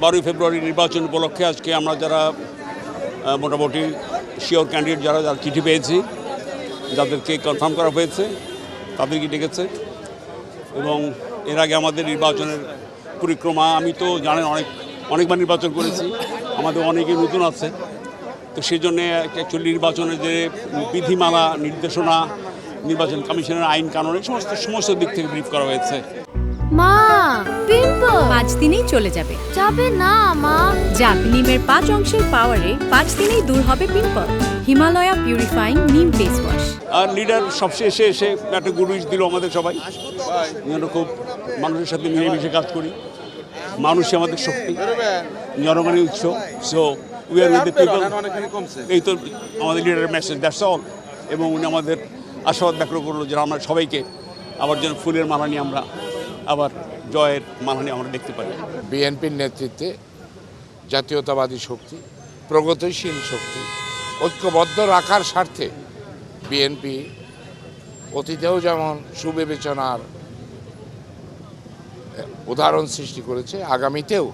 12 ফেব্রুয়ারি নির্বাচন উপলক্ষে আজকে আমরা যারা মোটামুটি শিওর ক্যান্ডিডেট যারা চিঠি পেয়েছি, যাদেরকে কনফার্ম করা হয়েছে তাদেরকে ডেকেছে। এবং এর আগে আমাদের নির্বাচনের পরিক্রমা, আমি তো জানেন অনেকবার নির্বাচন করেছি, আমাদের অনেকে নতুন আছে। তো সেই জন্যে অ্যাকচুয়ালি নির্বাচনের যে বিধিমালা, নির্দেশনা, নির্বাচন কমিশনের আইন কানুনের সমস্ত দিক থেকে ব্রিফ করা হয়েছে। মা, পিম্পল 5 দিনেই চলে যাবে। যাবে না মা। যাক, নিমের 5 অংশের পাওয়ারে 5 দিনেই দূর হবে পিম্পল। হিমালয়া পিউরিফাইং নিম ফেস ওয়াশ। আর লিডার সবশেষে এসে একটা গুড উইশ দিল আমাদের সবাই, যেন খুব মানুষের সাথে মিলেমিশে কাজ করি। মানুষই আমাদের শক্তি, জনগণের উৎস। So we are with the people. এই তো আমাদের লিডারের মেসেজ, দ্যাটস অল। এবং উনি আমাদের আশাবাদ ব্যক্ত করলো যে আমরা সবাইকে আবার যেন ফুলের মালা নিয়ে আমরা আবার জয়ের মালা নিয়ে আমরা দেখতে পাই। বিএনপির নেতৃত্বে জাতীয়তাবাদী শক্তি, প্রগতিশীল শক্তি ঐক্যবদ্ধ রাখার স্বার্থে বিএনপি অতীতেও যেমন সুবিবেচনার উদাহরণ সৃষ্টি করেছে, আগামীতেও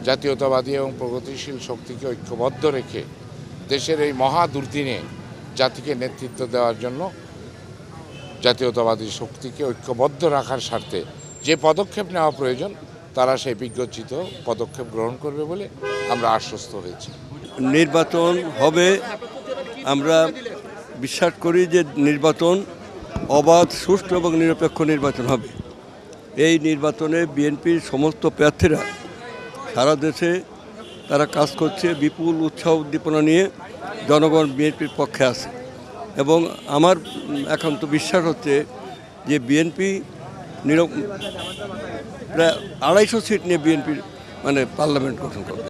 জাতীয়তাবাদী এবং প্রগতিশীল শক্তিকে ঐক্যবদ্ধ রেখে দেশের এই মহা দুর্দিনে জাতিকে নেতৃত্ব দেওয়ার জন্য জাতীয়তাবাদী শক্তিকে ঐক্যবদ্ধ রাখার স্বার্থে যে পদক্ষেপ নেওয়া প্রয়োজন তারা সেই বিজ্ঞোচিত পদক্ষেপ গ্রহণ করবে বলে আমরা আশ্বস্ত হয়েছি। নির্বাচন হবে, আমরা বিশ্বাস করি যে নির্বাচন অবাধ, সুষ্ঠু এবং নিরপেক্ষ নির্বাচন হবে। এই নির্বাচনে বিএনপির সমস্ত প্রার্থীরা সারা দেশে তারা কাজ করছে, বিপুল উৎসাহ উদ্দীপনা নিয়ে জনগণ বিএনপির পক্ষে আছে। এবং আমার একান্ত বিশ্বাস হচ্ছে যে বিএনপি প্রায় 250 সিট নিয়ে বিএনপির পার্লামেন্ট গঠন করবে।